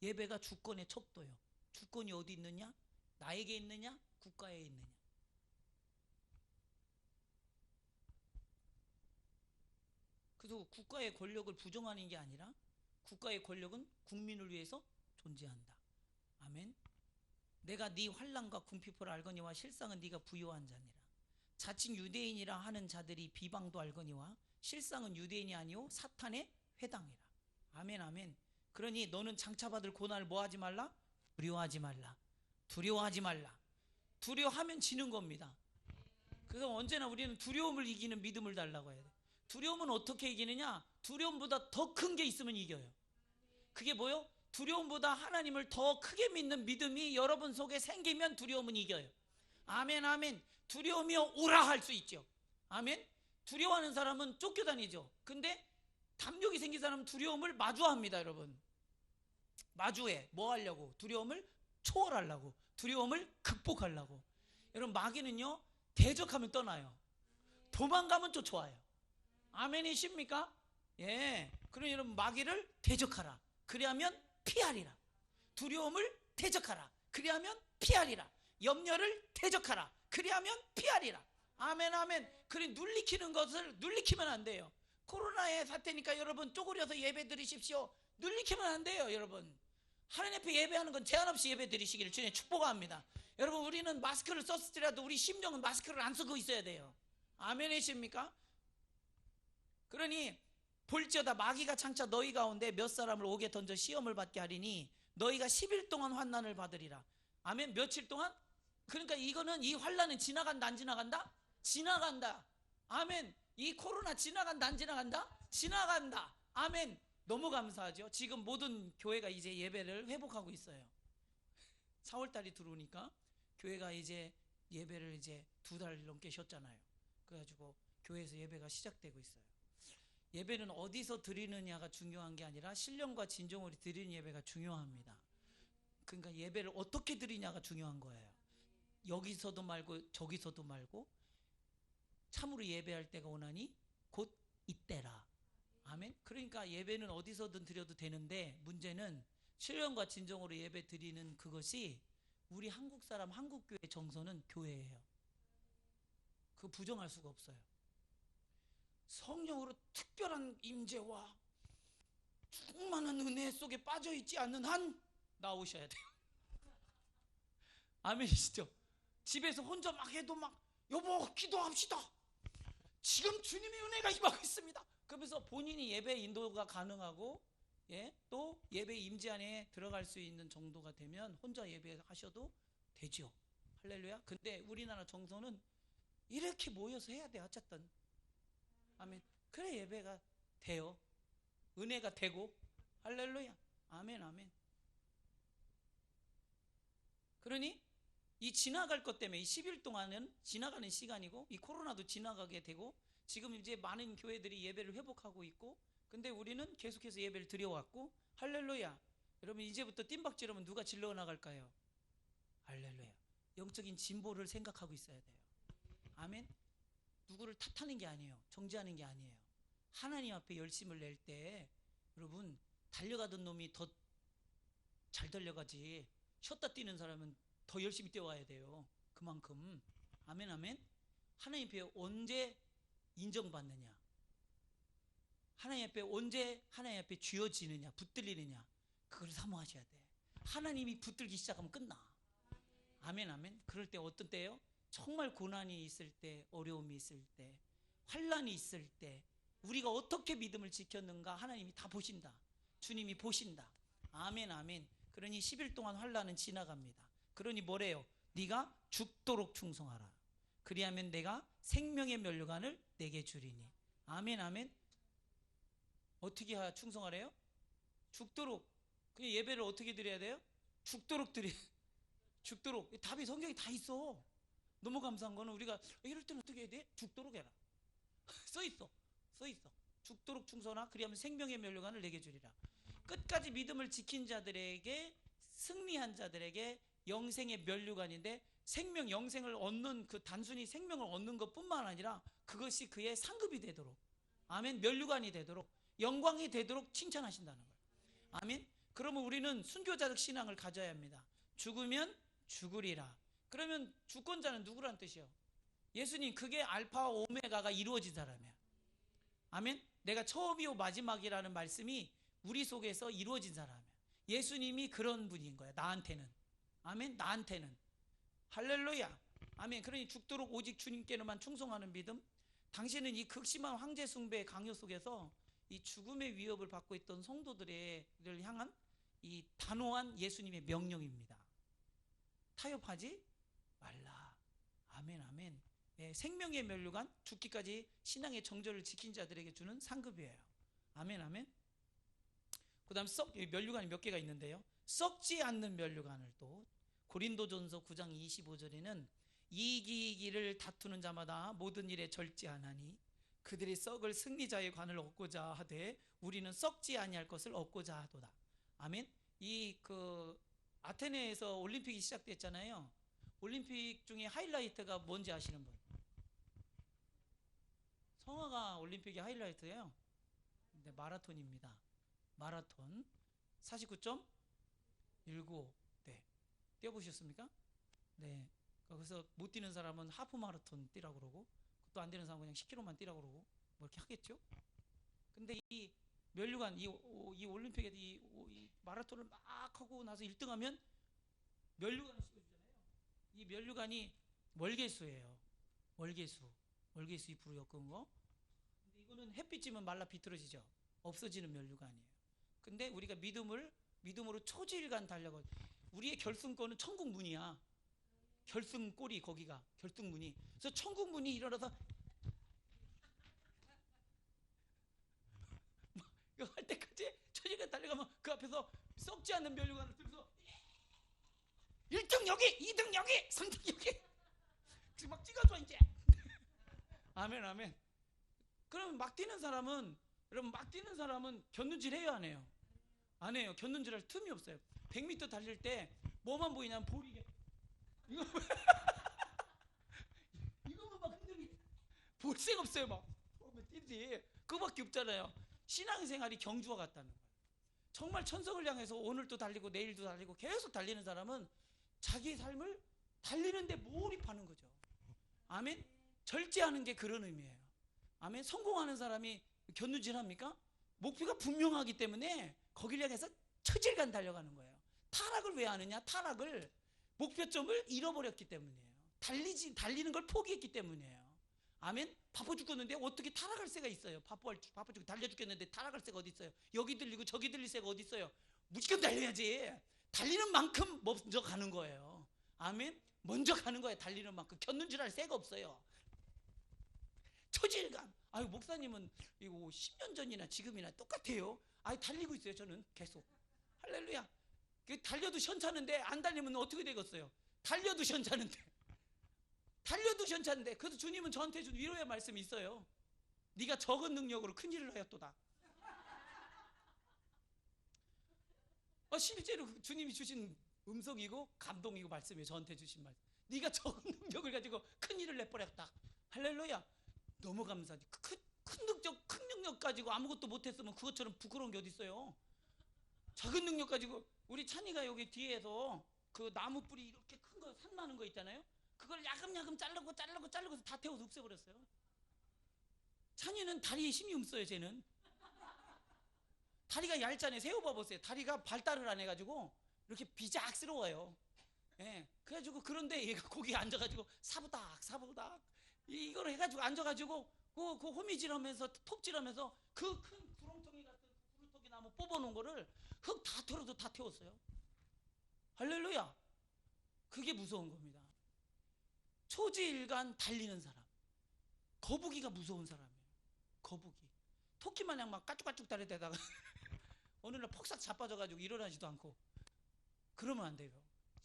예배가 주권의 척도요. 주권이 어디 있느냐? 나에게 있느냐? 국가에 있느냐? 그래서 국가의 권력을 부정하는 게 아니라 국가의 권력은 국민을 위해서 존재한다. 아멘. 내가 네 환난과 궁핍을 알거니와 실상은 네가 부요한 자니라. 자칭 유대인이라 하는 자들이 비방도 알거니와 실상은 유대인이 아니오 사탄의 회당이라. 아멘 아멘. 그러니 너는 장차 받을 고난을 뭐하지 말라? 두려워하지 말라. 두려워하지 말라. 두려워하면 지는 겁니다. 그래서 언제나 우리는 두려움을 이기는 믿음을 달라고 해야 돼. 두려움은 어떻게 이기느냐? 두려움보다 더 큰 게 있으면 이겨요. 그게 뭐요? 두려움보다 하나님을 더 크게 믿는 믿음이 여러분 속에 생기면 두려움은 이겨요. 아멘 아멘. 두려움이요 오라 할 수 있죠. 아멘. 두려워하는 사람은 쫓겨다니죠. 근데 담력이 생긴 사람은 두려움을 마주합니다. 여러분 마주해. 뭐 하려고? 두려움을 초월하려고, 두려움을 극복하려고. 여러분 마귀는요 대적하면 떠나요. 도망가면 쫓아와요. 아멘이십니까? 예. 그러니 여러분, 마귀를 대적하라. 그리하면 피하리라. 두려움을 대적하라. 그리하면 피하리라. 염려를 대적하라. 그리하면 피하리라. 아멘, 아멘. 그리 눌리키는 것을 눌리키면 안 돼요. 코로나의 사태니까 여러분 쪼그려서 예배 드리십시오. 눌리키면 안 돼요, 여러분. 하나님 앞에 예배하는 건 제한 없이 예배 드리시기를 주님 축복합니다. 여러분, 우리는 마스크를 썼을지라도 우리 심령은 마스크를 안 쓰고 있어야 돼요. 아멘이십니까? 그러니 볼지어다 마귀가 장차 너희 가운데 몇 사람을 옥에 던져 시험을 받게 하리니 너희가 10일 동안 환난을 받으리라. 아멘. 며칠 동안? 그러니까 이거는, 이 환난은 지나간다 안 지나간다? 지나간다. 아멘. 이 코로나 지나간다 안 지나간다? 지나간다. 아멘. 너무 감사하죠. 지금 모든 교회가 이제 예배를 회복하고 있어요. 4월달이 들어오니까 교회가 이제 예배를 이제 2달 넘게 쉬었잖아요. 그래가지고 교회에서 예배가 시작되고 있어요. 예배는 어디서 드리느냐가 중요한 게 아니라 신령과 진정으로 드리는 예배가 중요합니다. 그러니까 예배를 어떻게 드리냐가 중요한 거예요. 여기서도 말고 저기서도 말고 참으로 예배할 때가 오나니 곧 이때라. 아멘. 그러니까 예배는 어디서든 드려도 되는데, 문제는 신령과 진정으로 예배 드리는 그것이 우리 한국 사람, 한국 교회 정서는 교회예요. 그거 부정할 수가 없어요. 성령으로 특별한 임재와 충만한 은혜 속에 빠져있지 않는 한 나오셔야 돼요. 아멘이시죠? 집에서 혼자 막 해도 막, 여보 기도합시다, 지금 주님의 은혜가 임하고 있습니다, 그러면서 본인이 예배 인도가 가능하고, 예, 또 예배 임재 안에 들어갈 수 있는 정도가 되면 혼자 예배하셔도 되죠. 할렐루야. 근데 우리나라 정서는 이렇게 모여서 해야 돼. 어쨌든 아멘. 그래 예배가 돼요. 은혜가 되고. 할렐루야. 아멘, 아멘. 그러니 이 지나갈 것 때문에 이 10일 동안은 지나가는 시간이고, 이 코로나도 지나가게 되고, 지금 이제 많은 교회들이 예배를 회복하고 있고, 근데 우리는 계속해서 예배를 드려왔고, 할렐루야. 여러분, 이제부터 뜀박 지르면 누가 질러 나갈까요? 할렐루야. 영적인 진보를 생각하고 있어야 돼요. 아멘. 누구를 탓하는 게 아니에요. 정죄하는 게 아니에요. 하나님 앞에 열심을 낼 때 여러분, 달려가던 놈이 더 잘 달려가지, 쉬었다 뛰는 사람은 더 열심히 뛰어와야 돼요. 그만큼. 아멘, 아멘. 하나님 앞에 언제 인정받느냐, 하나님 앞에 언제 하나님 앞에 쥐어지느냐, 붙들리느냐, 그걸 사모하셔야 돼. 하나님이 붙들기 시작하면 끝나. 아멘, 아멘. 그럴 때 어떤 때예요? 정말 고난이 있을 때, 어려움이 있을 때, 환난이 있을 때 우리가 어떻게 믿음을 지켰는가 하나님이 다 보신다. 주님이 보신다. 아멘, 아멘. 그러니 10일 동안 환난은 지나갑니다. 그러니 뭐래요? 네가 죽도록 충성하라. 그리하면 내가 생명의 면류관을 내게 주리니. 아멘, 아멘. 어떻게 충성하래요? 죽도록. 그 예배를 어떻게 드려야 돼요? 죽도록 죽도록. 답이 성경에 다 있어. 너무 감사한 거는 우리가 이럴 때는 어떻게 해야 돼? 죽도록 해라. 써있어. 죽도록 충성하라. 그리하면 생명의 면류관을 내게 주리라. 끝까지 믿음을 지킨 자들에게, 승리한 자들에게 영생의 면류관인데, 생명, 영생을 얻는, 그 단순히 생명을 얻는 것뿐만 아니라 그것이 그의 상급이 되도록, 아멘, 면류관이 되도록, 영광이 되도록 칭찬하신다는 거예요. 아멘. 그러면 우리는 순교자적 신앙을 가져야 합니다. 죽으면 죽으리라. 그러면 주권자는 누구란 뜻이요? 예수님. 그게 알파와 오메가가 이루어진 사람이야. 아멘. 내가 처음이요 마지막이라는 말씀이 우리 속에서 이루어진 사람이야. 예수님이 그런 분인 거야, 나한테는. 아멘. 나한테는. 할렐루야. 아멘. 그러니 죽도록 오직 주님께로만 충성하는 믿음. 당신은 이 극심한 황제 숭배의 강요 속에서 이 죽음의 위협을 받고 있던 성도들을 향한 이 단호한 예수님의 명령입니다. 타협하지 말라. 아멘, 아멘. 예, 생명의 면류관, 죽기까지 신앙의 정절을 지킨 자들에게 주는 상급이에요. 아멘, 아멘. 그 다음 면류관이 몇 개가 있는데요, 썩지 않는 면류관을 또 고린도전서 9장 25절에는 이기기를 다투는 자마다 모든 일에 절제하나니 그들이 썩을 승리자의 관을 얻고자 하되 우리는 썩지 아니할 것을 얻고자 하도다. 아멘. 이 아테네에서 올림픽이 시작됐잖아요. 올림픽 중에 하이라이트가 뭔지 아시는 분? 성화가 올림픽의 하이라이트예요. 네, 마라톤입니다. 마라톤 49.19. 네. 뛰어보셨습니까? 네. 그래서 못 뛰는 사람은 하프 마라톤 뛰라고 그러고, 또 안 되는 사람은 그냥 10km만 뛰라고 그러고, 뭐 이렇게 하겠죠? 근데 이 면류관, 이 올림픽에 이 마라톤을 막 하고 나서 1등하면 면류관을 씌워주잖아요. 이 면류관이 월계수예요. 월계수 2% 엮은 거. 근데 이거는 햇빛이면 말라 비틀어지죠. 없어지는 면류관이에요. 근데 우리가 믿음으로 초지일간 달려가. 우리의 결승권은 천국문이야. 결승골이 거기가 결승문이. 그래서 천국문이 일어나서 이거 할 때까지 초지일간 달려가면 그 앞에서 썩지 않는 면류관을 들면서 1등 여기, 2등 여기, 3등 여기. 막 찍어줘 이제. 아멘 아멘. 그러면 막 뛰는 사람은, 여러분 막 뛰는 사람은 곁눈질 해요 안 해요? 안 해요. 곁눈질 할 틈이 없어요. 100m 달릴 때 뭐만 보이냐면 볼이 이게 이거만 막 흔들리. 볼 색 없어요. 막 보면 뛰지. 그거밖에 없잖아요. 신앙생활이 경주와 같다는 거예요. 정말 천성을 향해서 오늘도 달리고 내일도 달리고 계속 달리는 사람은 자기 삶을 달리는데 몰입하는 거죠. 아멘. 절제하는 게 그런 의미예요. 아멘. 성공하는 사람이 곁눈질합니까? 목표가 분명하기 때문에 거기를 향해서 처질간 달려가는 거예요. 타락을 왜 하느냐? 타락을 목표점을 잃어버렸기 때문이에요. 달리는 걸 포기했기 때문이에요. 아멘. 바빠 죽겠는데 어떻게 타락할 새가 있어요? 바빠 죽고 달려 죽겠는데 타락할 새가 어디 있어요? 여기 들리고 저기 들릴 새가 어디 있어요? 무조건 달려야지. 달리는 만큼 먼저 가는 거예요. 아멘. 먼저 가는 거예요. 달리는 만큼. 곁눈질할 새가 없어요. 초질감. 아유, 목사님은 이거 10년 전이나 지금이나 똑같아요. 아유, 달리고 있어요. 저는 계속. 할렐루야. 달려도 시원찮은데 안 달리면 어떻게 되겠어요? 달려도 시원찮은데. 그래서 주님은 저한테 준 위로의 말씀이 있어요. 네가 적은 능력으로 큰 일을 하였도다. 실제로 주님이 주신 음성이고 감동이고 말씀이에요. 저한테 주신 말씀. 네가 적은 능력을 가지고 큰 일을 내버렸다. 할렐루야. 너무 감사하지. 큰 능력 가지고 아무것도 못했으면 그것처럼 부끄러운 게 어디 있어요? 작은 능력 가지고. 우리 찬이가 여기 뒤에서 그 나무 뿌리 이렇게 큰 거 산 많은 거 있잖아요. 그걸 야금야금 자르고 해서 다 태워서 없애버렸어요. 찬이는 다리에 힘이 없어요. 쟤는 다리가 얇잖아요. 새우 봐보세요. 다리가 발달을 안 해가지고 이렇게 비작스러워요. 예. 그래가지고 그런데 얘가 거기에 앉아가지고 사부닥 이걸 해가지고 앉아가지고 그 호미질하면서 톱질하면서 그 큰 구렁텅이 같은 구렁텅이 나무 뽑아놓은 거를 흙 다 털어도 다 태웠어요. 할렐루야. 그게 무서운 겁니다. 초지일간 달리는 사람. 거북이가 무서운 사람이에요. 거북이. 토끼 마냥 막 까쭉까쭉 다리대다가 어느 날 폭삭 자빠져가지고 일어나지도 않고 그러면 안 돼요.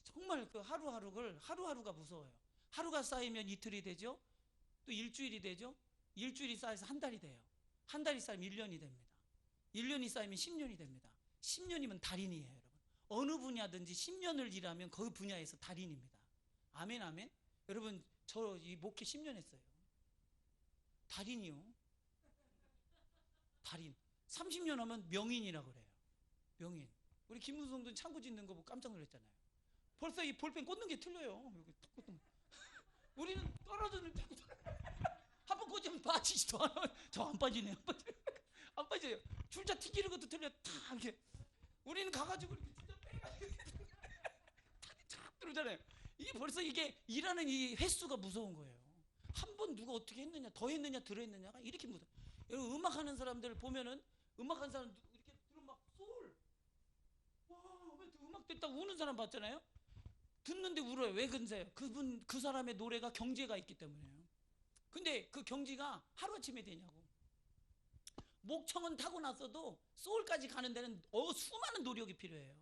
정말 그 하루하루가 무서워요. 하루가 쌓이면 이틀이 되죠. 또 일주일이 되죠. 일주일이 쌓여서 한 달이 돼요. 한 달이 쌓이면 1년이 됩니다. 1년이 쌓이면 10년이 됩니다. 10년이면 달인이에요, 여러분. 어느 분야든지 10년을 일하면 그 분야에서 달인입니다. 아멘, 아멘. 여러분, 저 이 목회 10년 했어요. 달인이요. 달인. 30년 하면 명인이라고 그래요. 명인. 우리 김문성도 창고 짓는 거 보고 깜짝 놀랐잖아요. 벌써 이 볼펜 꽂는 게 틀려요. 여기 탁 꽂는. 우리는 떨어지는 한번 꽂으면 빠지지도 않아. 저 안 빠지네요. 안 빠져요. 줄자 튀기는 것도 틀려. 탁 이렇게. 우리는 가가지고 이렇게 줄자 빼가지고 탁 들어오잖아요. 이게 벌써 이게 일하는 이 횟수가 무서운 거예요. 한 번 누가 어떻게 했느냐, 더 했느냐, 덜 했느냐가 이렇게 무서워. 여러분 음악하는 사람들 보면은 음악하는 사람 이렇게 들으면 막 소울. 와, 왜 음악 듣다가 우는 사람 봤잖아요. 듣는데 울어요. 왜 그러세요? 그 사람의 노래가 경제가 있기 때문이에요. 근데 그 경지가 하루아침에 되냐고. 목청은 타고났어도 소울까지 가는 데는 수많은 노력이 필요해요.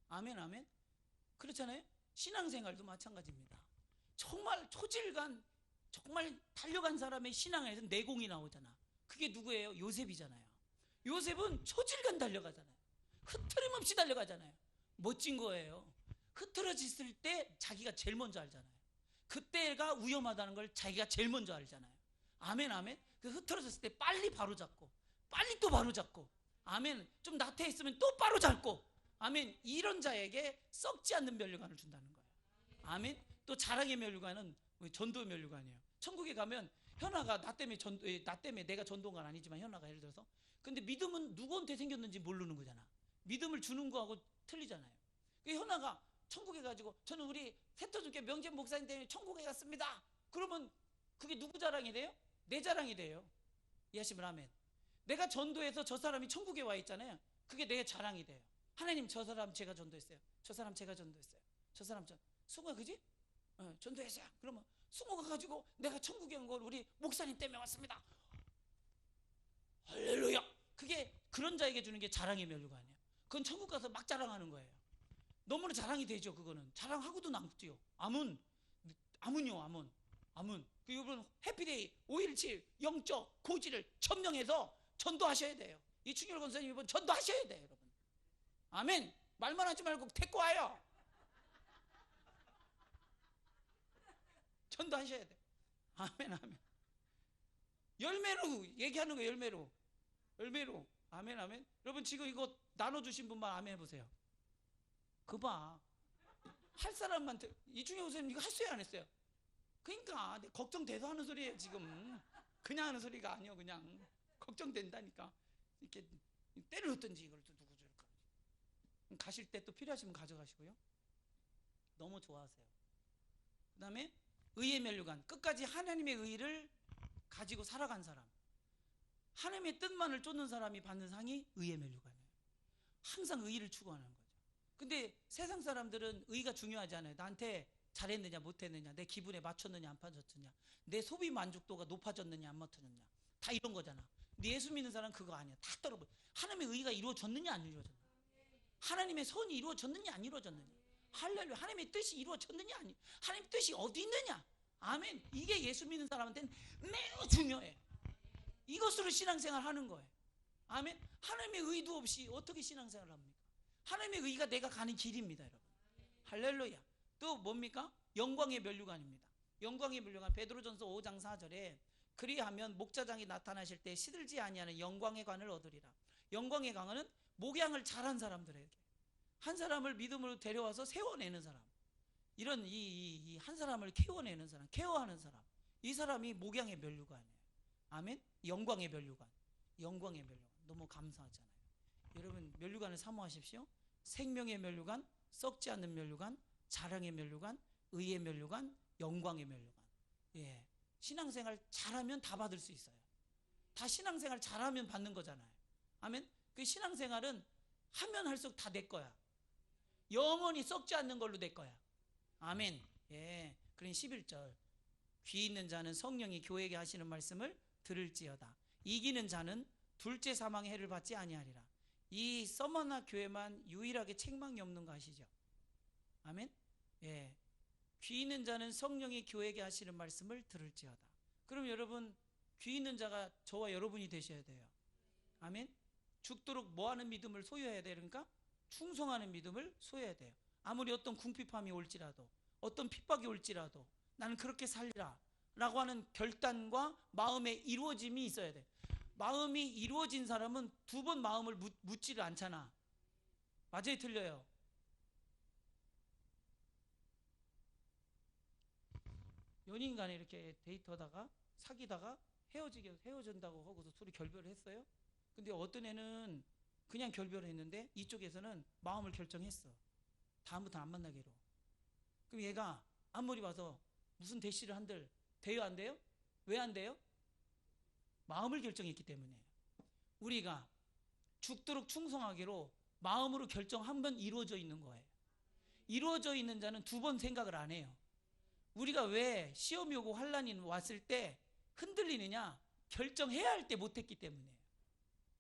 아멘, 아멘. 그렇잖아요. 신앙생활도 마찬가지입니다. 정말 초질간, 정말 달려간 사람의 신앙에서 내공이 나오잖아. 그게 누구예요? 요셉이잖아요. 요셉은 초질간 달려가잖아요. 흐트림 없이 달려가잖아요. 멋진 거예요. 흐트러졌을 때 자기가 제일 먼저 알잖아요. 그때가 위험하다는 걸 자기가 제일 먼저 알잖아요. 아멘, 아멘. 그 흐트러졌을 때 빨리 바로잡고 빨리 또 바로 잡고, 아멘. 좀 나태했으면 또 바로 잡고, 아멘. 이런 자에게 썩지 않는 면류관을 준다는 거예요. 아멘. 또 자랑의 면류관은 전도의 면류관이에요. 천국에 가면 현아가 나 때문에 내가 전도한 건 아니지만 현아가 예를 들어서, 근데 믿음은 누구한테 생겼는지 모르는 거잖아. 믿음을 주는 거하고 틀리잖아요. 그 현아가 천국에 가지고 저는 우리 세터주교 명재 목사님 때문에 천국에 갔습니다. 그러면 그게 누구 자랑이 돼요? 내 자랑이 돼요. 이해하시면 아멘. 내가 전도해서 저 사람이 천국에 와 있잖아요. 그게 내 자랑이 돼요. 하나님, 저 사람 제가 전도했어요. 저 사람 제가 전도했어요. 저 사람 승우가 그지? 전도했어요. 그러면 승우가 가지고 내가 천국에 온 걸 우리 목사님 때문에 왔습니다. 할렐루야. 그게 그런 자에게 주는 게 자랑의 면류관이에요. 그건 천국 가서 막 자랑하는 거예요. 너무나 자랑이 되죠. 그거는 자랑하고도 남지요. 아문이요. 아문. 그 여러분 해피데이 5.17 영적 고지를 점령해서 전도하셔야 돼요. 이충렬 권사님 이번 전도하셔야 돼요, 여러분. 아멘. 말만 하지 말고 데리고 와요. 전도하셔야 돼. 아멘. 열매로 얘기하는 거예요. 열매로. 아멘. 여러분 지금 이거 나눠주신 분만 아멘 해보세요. 그봐. 할 사람한테 이충렬 권사님 이거 했어요, 안 했어요? 그러니까 걱정돼서 하는 소리예요. 지금 그냥 하는 소리가 아니요. 그냥 걱정된다니까. 이렇게 때려놓든지 이걸 또 누구 줄까. 가실 때 또 필요하시면 가져가시고요. 너무 좋아하세요. 그 다음에 의의 면류관, 끝까지 하나님의 의를 가지고 살아간 사람, 하나님의 뜻만을 쫓는 사람이 받는 상이 의의 면류관이에요. 항상 의를 추구하는 거죠. 근데 세상 사람들은 의가 중요하지 않아요. 나한테 잘했느냐 못했느냐, 내 기분에 맞췄느냐 안 맞췄느냐, 내 소비 만족도가 높아졌느냐 안 맞췄느냐, 다 이런 거잖아. 근데 예수 믿는 사람은 그거 아니야. 다 떨어버려. 하나님의 의가 이루어졌느냐 안 이루어졌느냐, 하나님의 선이 이루어졌느냐 안 이루어졌느냐, 할렐루야. 하나님의 뜻이 이루어졌느냐 아니, 하나님의 뜻이 어디 있느냐. 아멘. 이게 예수 믿는 사람한테는 매우 중요해. 이것으로 신앙생활 하는 거예요. 아멘. 하나님의 의도 없이 어떻게 신앙생활을 합니까? 하나님의 의가 내가 가는 길입니다, 여러분. 할렐루야. 또 뭡니까? 영광의 면류관입니다. 영광의 면류관, 베드로전서 5장 4절에 그리하면 목자장이 나타나실 때 시들지 아니하는 영광의 관을 얻으리라. 영광의 관은 목양을 잘한 사람들에게, 한 사람을 믿음으로 데려와서 세워내는 사람, 이런 이 한 사람을 키워내는 사람, 케어하는 사람, 이 사람이 목양의 면류관이에요. 아멘. 영광의 면류관. 너무 감사하잖아요. 여러분 면류관을 사모하십시오. 생명의 면류관, 썩지 않는 면류관, 자랑의 면류관, 의의 면류관, 영광의 면류관. 예, 신앙생활 잘하면 다 받을 수 있어요. 다 신앙생활 잘하면 받는 거잖아요. 아멘. 그 신앙생활은 하면 할수록 다 내 거야. 영원히 썩지 않는 걸로 내 거야. 아멘. 예, 그러니 11절, 귀 있는 자는 성령이 교회에게 하시는 말씀을 들을지어다. 이기는 자는 둘째 사망의 해를 받지 아니하리라. 이 서머나 교회만 유일하게 책망이 없는 거 아시죠? 아멘. 예, 귀 있는 자는 성령이 교회에게 하시는 말씀을 들을지어다. 그럼 여러분 귀 있는 자가 저와 여러분이 되셔야 돼요. 아멘. 죽도록 뭐하는 믿음을 소유해야 돼요? 그러니까 충성하는 믿음을 소유해야 돼요. 아무리 어떤 궁핍함이 올지라도, 어떤 핍박이 올지라도 나는 그렇게 살리라 라고 하는 결단과 마음의 이루어짐이 있어야 돼. 마음이 이루어진 사람은 두 번 마음을 묻지를 않잖아. 맞아요, 틀려요? 연인 간에 이렇게 데이트하다가 사귀다가 헤어진다고 하고서 둘이 결별을 했어요. 근데 어떤 애는 그냥 결별을 했는데 이쪽에서는 마음을 결정했어. 다음부터 안 만나기로. 그럼 얘가 앞머리 봐서 무슨 대시를 한들 돼요, 안 돼요? 왜 안 돼요? 마음을 결정했기 때문에. 우리가 죽도록 충성하기로 마음으로 결정 한 번 이루어져 있는 거예요. 이루어져 있는 자는 두 번 생각을 안 해요. 우리가 왜 시험이 오고 환난이 왔을 때 흔들리느냐? 결정해야 할 때 못했기 때문에.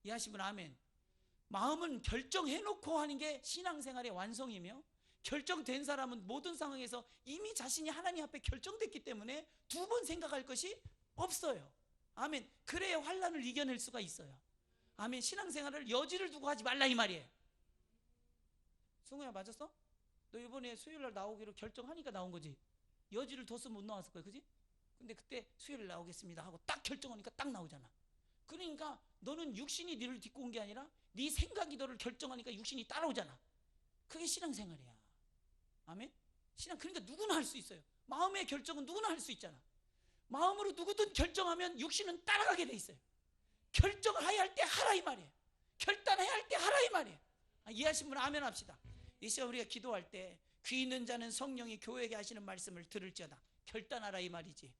이해하시면 아멘. 마음은 결정해놓고 하는 게 신앙생활의 완성이며, 결정된 사람은 모든 상황에서 이미 자신이 하나님 앞에 결정됐기 때문에 두 번 생각할 것이 없어요. 아멘. 그래야 환난을 이겨낼 수가 있어요. 아멘. 신앙생활을 여지를 두고 하지 말라 이 말이에요. 승우야, 맞았어? 너 이번에 수요일날 나오기로 결정하니까 나온 거지. 여지를 뒀으면 못 나왔을 거야, 그지? 근데 그때 수요일 나오겠습니다 하고 딱 결정하니까 딱 나오잖아. 그러니까 너는 육신이 너를 딛고 온 게 아니라 네 생각이 너를 결정하니까 육신이 따라오잖아. 그게 신앙생활이야. 아멘? 그러니까 누구나 할 수 있어요. 마음의 결정은 누구나 할 수 있잖아. 마음으로 누구든 결정하면 육신은 따라가게 돼 있어요. 결정을 해야 할 때 하라 이 말이에요. 결단해야 할 때 하라 이 말이에요. 이해하신 분 아멘 합시다. 이 시간 우리가 기도할 때 귀 있는 자는 성령이 교회에게 하시는 말씀을 들을지어다. 결단하라 이 말이지.